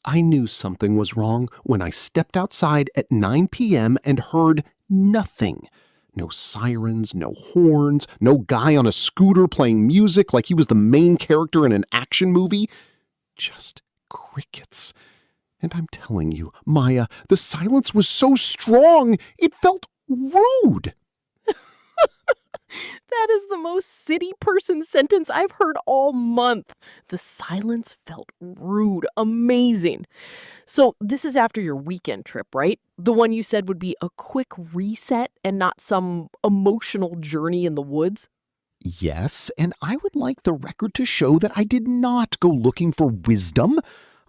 I knew something was wrong when I stepped outside at 9 p.m. and heard nothing. No sirens, no horns, no guy on a scooter playing music like he was the main character in an action movie. Just crickets. And I'm telling you, Maya, the silence was so strong, it felt rude. That is the most city person sentence I've heard all month. The silence felt rude. Amazing. So this is after your weekend trip, right? The one you said would be a quick reset and not some emotional journey in the woods? Yes, and I would like the record to show that I did not go looking for wisdom.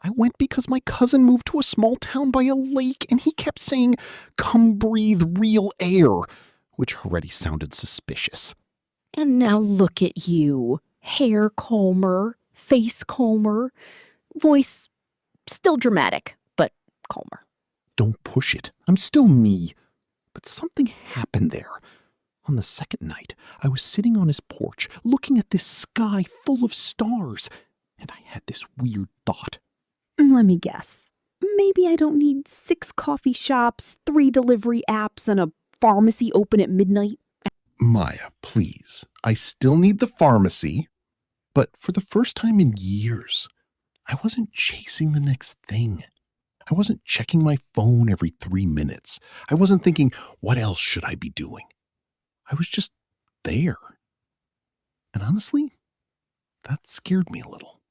I went because my cousin moved to a small town by a lake and he kept saying, "Come breathe real air," which already sounded suspicious. And now look at you. Hair calmer, face calmer, voice still dramatic, but calmer. Don't push it. I'm still me. But something happened there. On the second night, I was sitting on his porch looking at this sky full of stars, and I had this weird thought. Let me guess. Maybe I don't need 6 coffee shops, 3 delivery apps, and a pharmacy open at midnight. Maya, please. I still need the pharmacy. But for the first time in years, I wasn't chasing the next thing. I wasn't checking my phone every 3 minutes. I wasn't thinking, what else should I be doing? I was just there. And honestly, that scared me a little.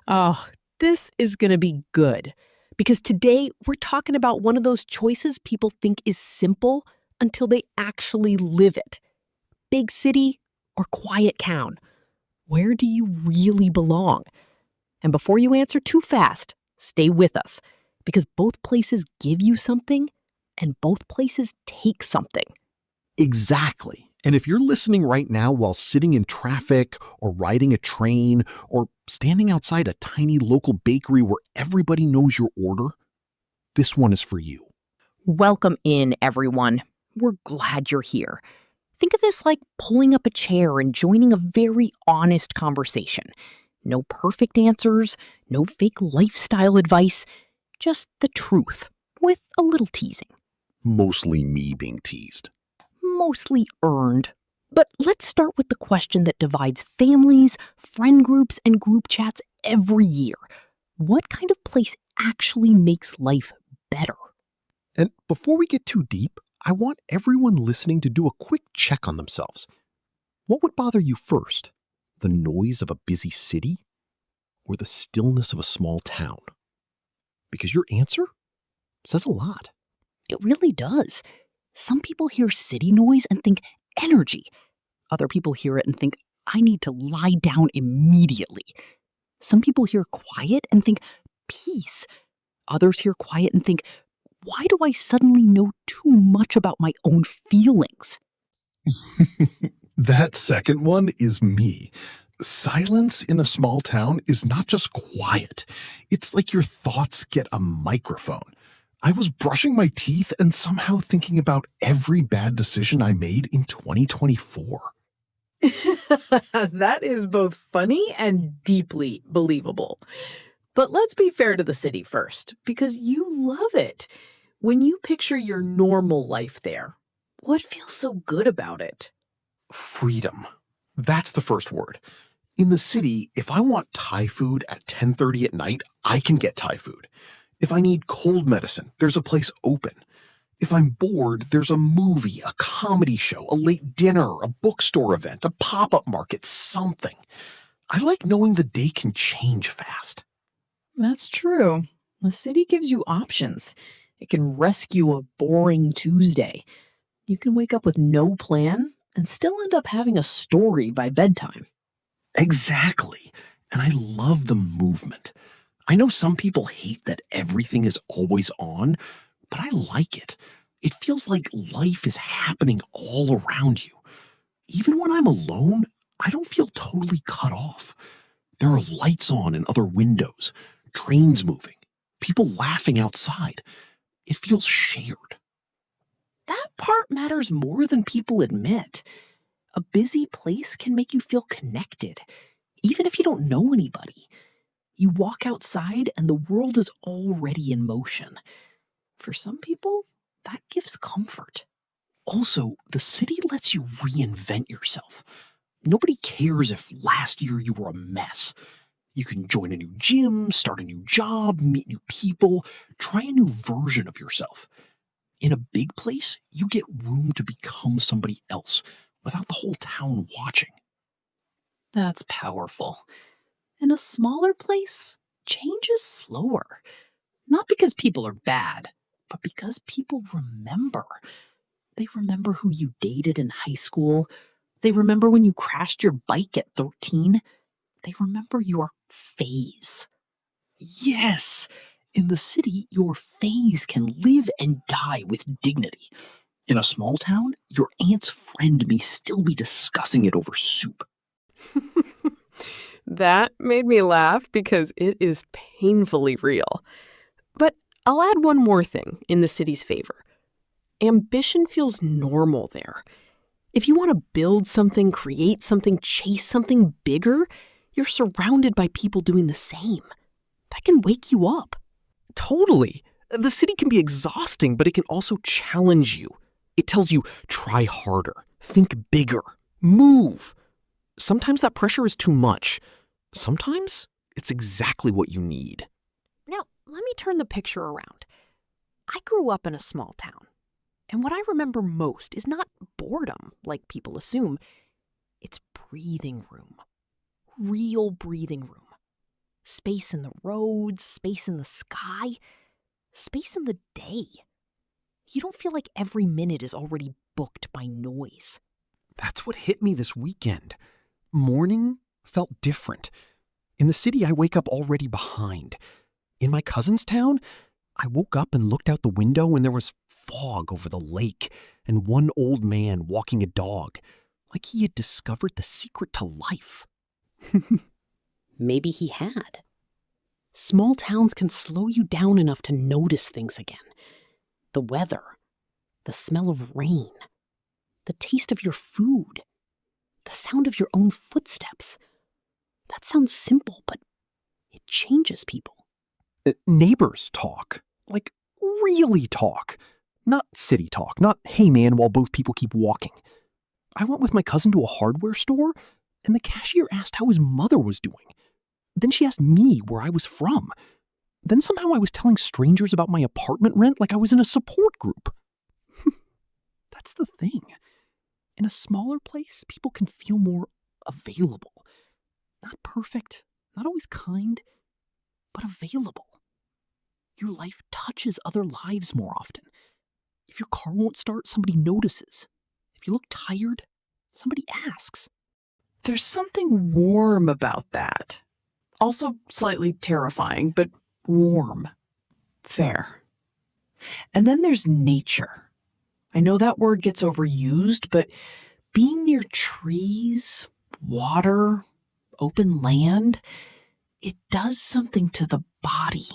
Oh, this is going to be good. Because today we're talking about one of those choices people think is simple until they actually live it. Big city or quiet town? Where do you really belong? And before you answer too fast, stay with us. Because both places give you something and both places take something. Exactly. And if you're listening right now while sitting in traffic or riding a train or standing outside a tiny local bakery where everybody knows your order, this one is for you. Welcome in, everyone. We're glad you're here. Think of this like pulling up a chair and joining a very honest conversation. No perfect answers, no fake lifestyle advice, just the truth, with a little teasing. Mostly me being teased. Mostly earned. But let's start with the question that divides families, friend groups, and group chats every year. What kind of place actually makes life better? And before we get too deep, I want everyone listening to do a quick check on themselves. What would bother you first? The noise of a busy city or the stillness of a small town? Because your answer says a lot. It really does. Some people hear city noise and think energy. Other people hear it and think, I need to lie down immediately. Some people hear quiet and think peace. Others hear quiet and think, why do I suddenly know too much about my own feelings? That second one is me. Silence in a small town is not just quiet. It's like your thoughts get a microphone. I was brushing my teeth and somehow thinking about every bad decision I made in 2024. That is both funny and deeply believable. But let's be fair to the city first, because you love it. When you picture your normal life there, what feels so good about it? Freedom. That's the first word. In the city, if I want Thai food at 10:30 at night, I can get Thai food. If I need cold medicine, there's a place open. If I'm bored, there's a movie, a comedy show, a late dinner, a bookstore event, a pop-up market, something. I like knowing the day can change fast. That's true. The city gives you options. It can rescue a boring Tuesday. You can wake up with no plan and still end up having a story by bedtime. Exactly. And I love the movement. I know some people hate that everything is always on, but I like it. It feels like life is happening all around you. Even when I'm alone, I don't feel totally cut off. There are lights on in other windows, trains moving, people laughing outside. It feels shared. That part matters more than people admit. A busy place can make you feel connected, even if you don't know anybody. You walk outside and the world is already in motion. For some people, that gives comfort. Also, the city lets you reinvent yourself. Nobody cares if last year you were a mess. You can join a new gym, start a new job, meet new people, try a new version of yourself. In a big place, you get room to become somebody else without the whole town watching. That's powerful. In a smaller place, change is slower. Not because people are bad, but because people remember. They remember who you dated in high school. They remember when you crashed your bike at 13. They remember your phase. Yes! In the city, your phase can live and die with dignity. In a small town, your aunt's friend may still be discussing it over soup. That made me laugh because it is painfully real. But I'll add one more thing in the city's favor. Ambition feels normal there. If you want to build something, create something, chase something bigger, you're surrounded by people doing the same. That can wake you up. Totally. The city can be exhausting, but it can also challenge you. It tells you, try harder, think bigger, move. Sometimes that pressure is too much. Sometimes it's exactly what you need. Now, let me turn the picture around. I grew up in a small town, and what I remember most is not boredom, like people assume. It's breathing room. Real breathing room. Space in the roads, space in the sky, space in the day. You don't feel like every minute is already booked by noise. That's what hit me this weekend. Morning felt different. In the city, I wake up already behind. In my cousin's town, I woke up and looked out the window and there was fog over the lake and one old man walking a dog, like he had discovered the secret to life. Maybe he had. Small towns can slow you down enough to notice things again. The weather, the smell of rain, the taste of your food, the sound of your own footsteps. That sounds simple, but it changes people. Neighbors talk, like really talk. Not city talk, not hey man while both people keep walking. I went with my cousin to a hardware store and the cashier asked how his mother was doing. Then she asked me where I was from. Then somehow I was telling strangers about my apartment rent like I was in a support group. That's the thing. In a smaller place, people can feel more available. Not perfect, not always kind, but available. Your life touches other lives more often. If your car won't start, somebody notices. If you look tired, somebody asks. There's something warm about that. Also slightly terrifying, but warm. Fair. And then there's nature. I know that word gets overused, but being near trees, water, open land, it does something to the body.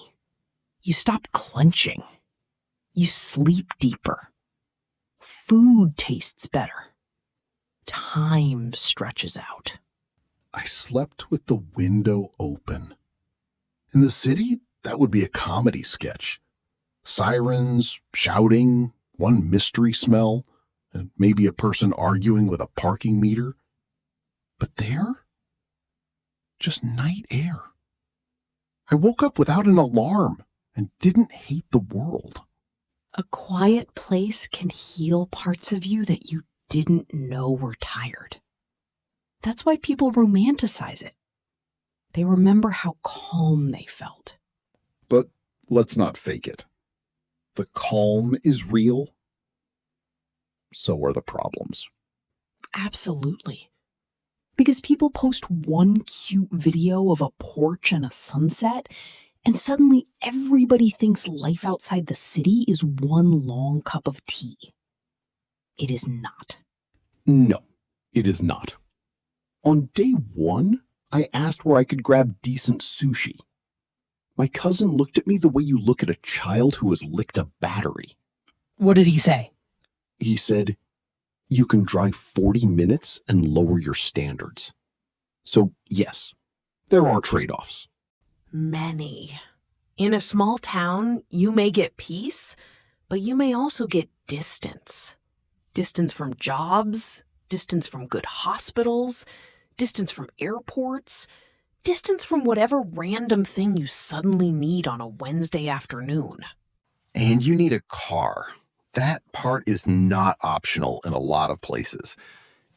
You stop clenching. You sleep deeper. Food tastes better. Time stretches out. I slept with the window open. In the city, that would be a comedy sketch. Sirens, shouting, one mystery smell, and maybe a person arguing with a parking meter. But there, just night air. I woke up without an alarm and didn't hate the world. A quiet place can heal parts of you that you didn't know were tired. That's why people romanticize it. They remember how calm they felt. But let's not fake it. The calm is real. So are the problems. Absolutely. Because people post one cute video of a porch and a sunset, and suddenly everybody thinks life outside the city is one long cup of tea. It is not. No, it is not. On day one, I asked where I could grab decent sushi. My cousin looked at me the way you look at a child who has licked a battery. What did he say? He said, you can drive 40 minutes and lower your standards. So yes, there are trade-offs. Many. In a small town, you may get peace, but you may also get distance. Distance from jobs, distance from good hospitals, distance from airports, distance from whatever random thing you suddenly need on a Wednesday afternoon. And you need a car. That part is not optional in a lot of places.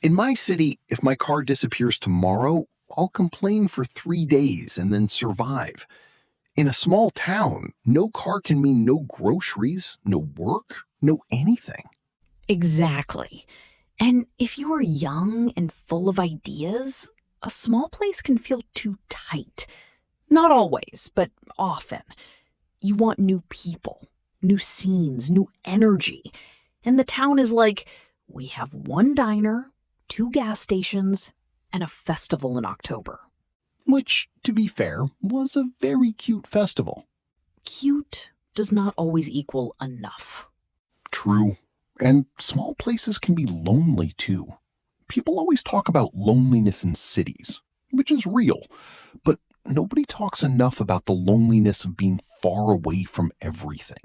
In my city, if my car disappears tomorrow, I'll complain for 3 days and then survive. In a small town, no car can mean no groceries, no work, no anything. Exactly. And if you are young and full of ideas, a small place can feel too tight. Not always, but often. You want new people, new scenes, new energy. And the town is like, we have one diner, 2 gas stations, and a festival in October. Which, to be fair, was a very cute festival. Cute does not always equal enough. True. And small places can be lonely too. People always talk about loneliness in cities, which is real, but nobody talks enough about the loneliness of being far away from everything.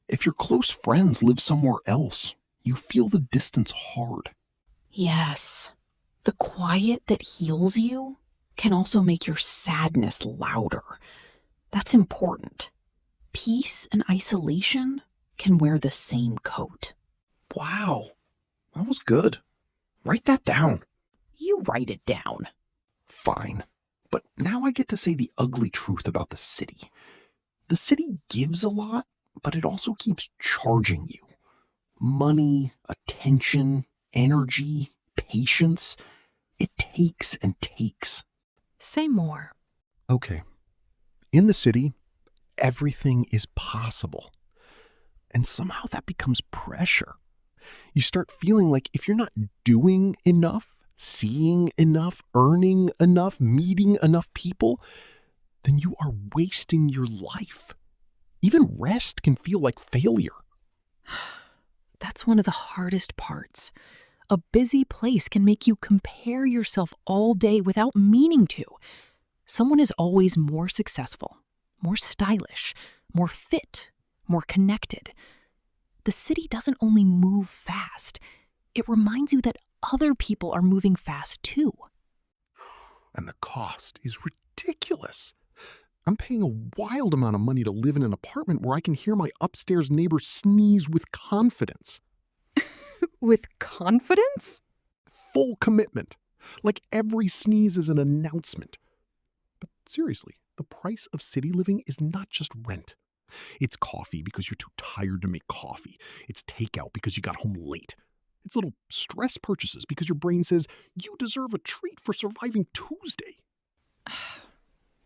If your close friends live somewhere else, you feel the distance hard. Yes, the quiet that heals you can also make your sadness louder. That's important. Peace and isolation can wear the same coat. Wow, that was good. Write that down. You write it down. Fine. But now I get to say the ugly truth about the city. The city gives a lot, but it also keeps charging you. Money, attention, energy, patience. It takes and takes. Say more. Okay. In the city, everything is possible. And somehow that becomes pressure. You start feeling like if you're not doing enough, seeing enough, earning enough, meeting enough people, then you are wasting your life. Even rest can feel like failure. That's one of the hardest parts. A busy place can make you compare yourself all day without meaning to. Someone is always more successful, more stylish, more fit, more connected. The city doesn't only move fast, it reminds you that other people are moving fast too. And the cost is ridiculous. I'm paying a wild amount of money to live in an apartment where I can hear my upstairs neighbor sneeze with confidence. With confidence? Full commitment. Like every sneeze is an announcement. But seriously, the price of city living is not just rent. It's coffee because you're too tired to make coffee. It's takeout because you got home late. It's little stress purchases because your brain says you deserve a treat for surviving Tuesday.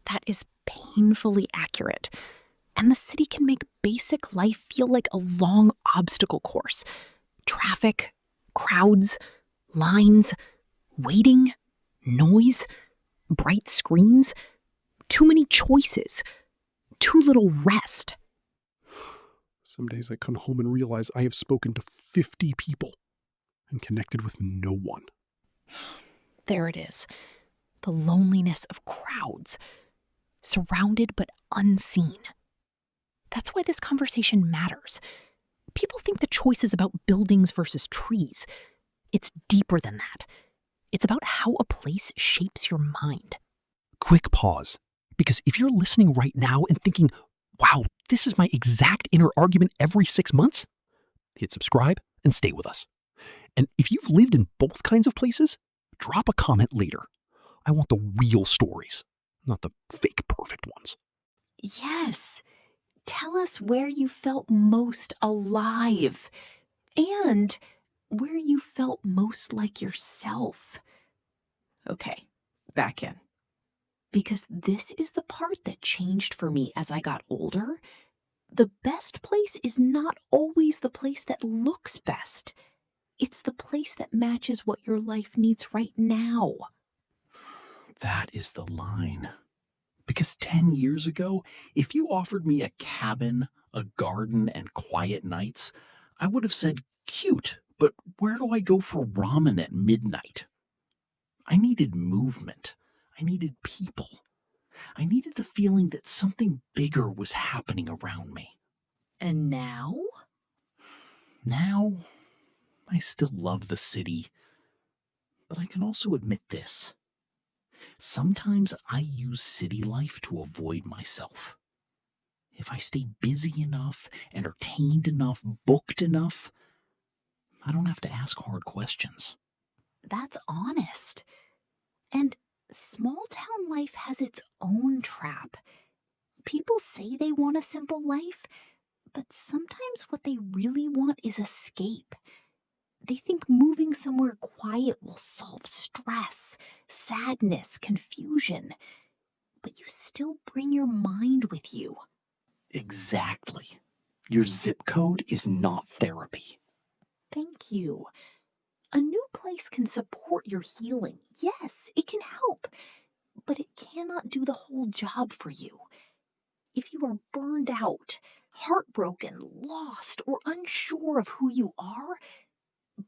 That is painfully accurate. And the city can make basic life feel like a long obstacle course. Traffic, crowds, lines, waiting, noise, bright screens, too many choices, too little rest. Some days I come home and realize I have spoken to 50 people and connected with no one. There it is. The loneliness of crowds. Surrounded but unseen. That's why this conversation matters. People think the choice is about buildings versus trees. It's deeper than that. It's about how a place shapes your mind. Quick pause. Because if you're listening right now and thinking, wow, this is my exact inner argument every 6 months, hit subscribe and stay with us. And if you've lived in both kinds of places, drop a comment later. I want the real stories, not the fake perfect ones. Yes. Tell us where you felt most alive and where you felt most like yourself. Okay, back in. Because this is the part that changed for me as I got older. The best place is not always the place that looks best. It's the place that matches what your life needs right now. That is the line. Because 10 years ago, if you offered me a cabin, a garden, and quiet nights, I would have said, cute, but where do I go for ramen at midnight? I needed movement. I needed people. I needed the feeling that something bigger was happening around me. And now? Now, I still love the city, but I can also admit this. Sometimes I use city life to avoid myself. If I stay busy enough, entertained enough, booked enough, I don't have to ask hard questions. That's honest. And small town life has its own trap. People say they want a simple life, but sometimes what they really want is escape. They think moving somewhere quiet will solve stress, sadness, confusion. But you still bring your mind with you. Exactly. Your zip code is not therapy. Thank you. A new place can support your healing. Yes, it can help, but it cannot do the whole job for you. If you are burned out, heartbroken, lost, or unsure of who you are,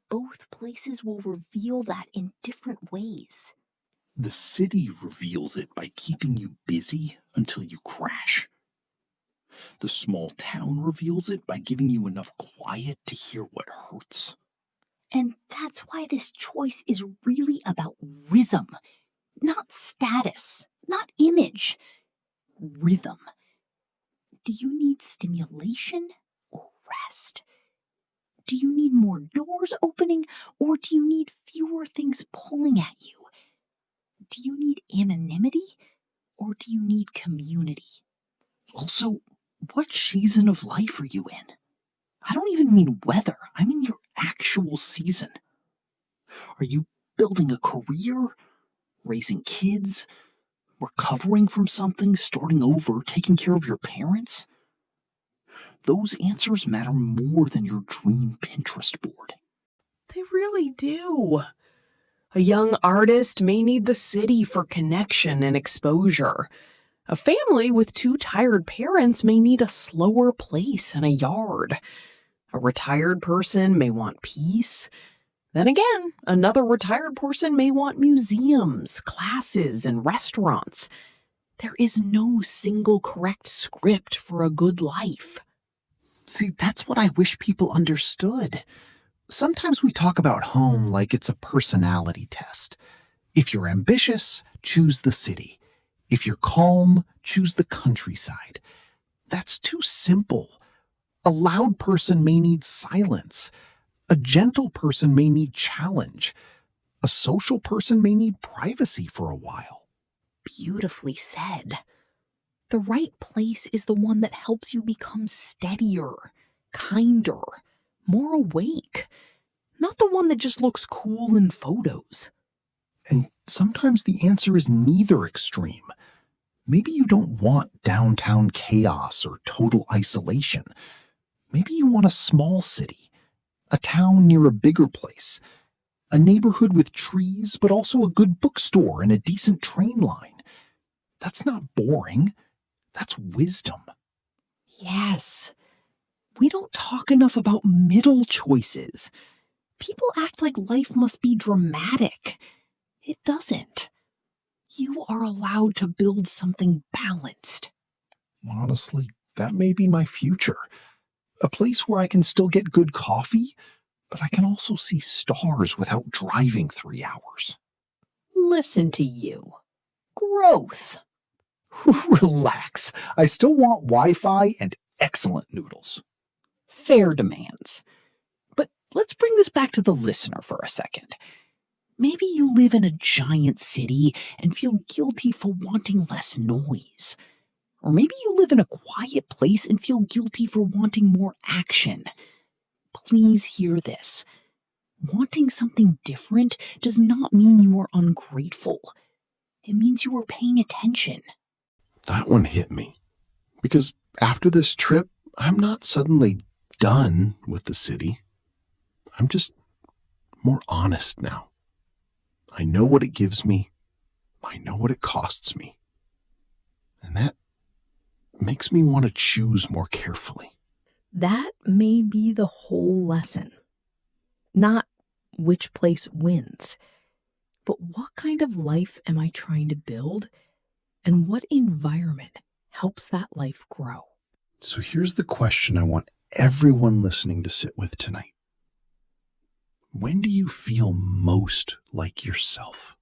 both places will reveal that in different ways. The city reveals it by keeping you busy until you crash. The small town reveals it by giving you enough quiet to hear what hurts. And that's why this choice is really about rhythm, not status, not image. Rhythm. Do you need stimulation or rest? Do you need more doors opening or do you need fewer things pulling at you? Do you need anonymity or do you need community? Also, what season of life are you in? I don't even mean weather, I mean your actual season. Are you building a career, raising kids, recovering from something, starting over, taking care of your parents? Those answers matter more than your dream Pinterest board. They really do. A young artist may need the city for connection and exposure. A family with two tired parents may need a slower place and a yard. A retired person may want peace. Then again, another retired person may want museums, classes, and restaurants. There is no single correct script for a good life. See, that's what I wish people understood. Sometimes we talk about home like it's a personality test. If you're ambitious, choose the city. If you're calm, choose the countryside. That's too simple. A loud person may need silence. A gentle person may need challenge. A social person may need privacy for a while. Beautifully said. The right place is the one that helps you become steadier, kinder, more awake, not the one that just looks cool in photos. And sometimes the answer is neither extreme. Maybe you don't want downtown chaos or total isolation. Maybe you want a small city, a town near a bigger place, a neighborhood with trees, but also a good bookstore and a decent train line. That's not boring. That's wisdom. Yes. We don't talk enough about middle choices. People act like life must be dramatic. It doesn't. You are allowed to build something balanced. Honestly, that may be my future. A place where I can still get good coffee, but I can also see stars without driving 3 hours. Listen to you. Growth. Relax. I still want Wi-Fi and excellent noodles. Fair demands. But let's bring this back to the listener for a second. Maybe you live in a giant city and feel guilty for wanting less noise. Or maybe you live in a quiet place and feel guilty for wanting more action. Please hear this. Wanting something different does not mean you are ungrateful. It means you are paying attention. That one hit me. Because after this trip, I'm not suddenly done with the city. I'm just more honest now. I know what it gives me. I know what it costs me. And that makes me want to choose more carefully. That may be the whole lesson. Not which place wins, but what kind of life am I trying to build? And what environment helps that life grow? So here's the question I want everyone listening to sit with tonight. When do you feel most like yourself?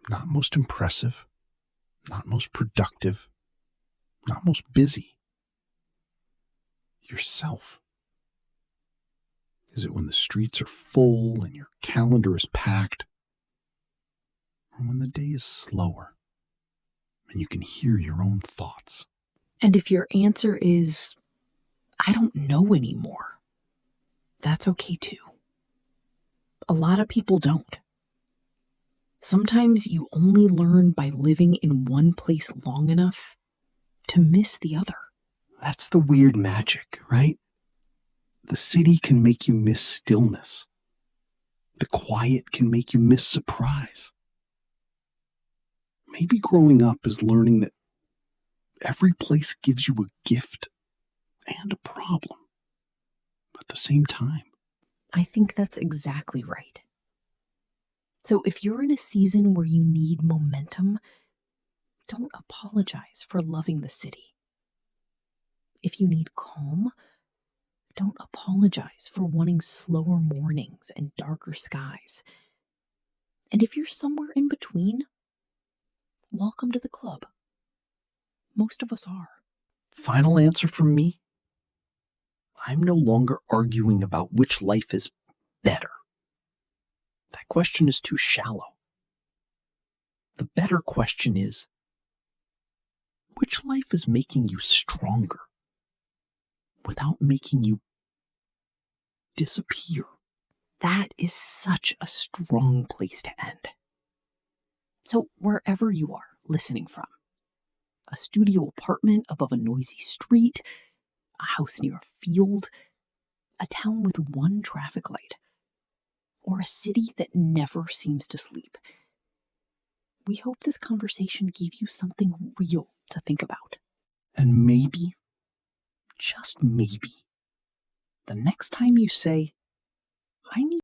Not most impressive, not most productive, not most busy. Yourself. Is it when the streets are full and your calendar is packed? Or when the day is slower and you can hear your own thoughts? And if your answer is, I don't know anymore, that's okay too. A lot of people don't. Sometimes you only learn by living in one place long enough to miss the other. That's the weird magic, right? The city can make you miss stillness. The quiet can make you miss surprise. Maybe growing up is learning that every place gives you a gift and a problem at the same time. I think that's exactly right. So if you're in a season where you need momentum, don't apologize for loving the city. If you need calm, don't apologize for wanting slower mornings and darker skies. And if you're somewhere in between, welcome to the club. Most of us are. Final answer from me? I'm no longer arguing about which life is better. That question is too shallow. The better question is, which life is making you stronger without making you disappear? That is such a strong place to end. So wherever you are listening from, a studio apartment above a noisy street, a house near a field, a town with one traffic light, or a city that never seems to sleep, we hope this conversation gave you something real to think about. And maybe, just maybe, the next time you say, I need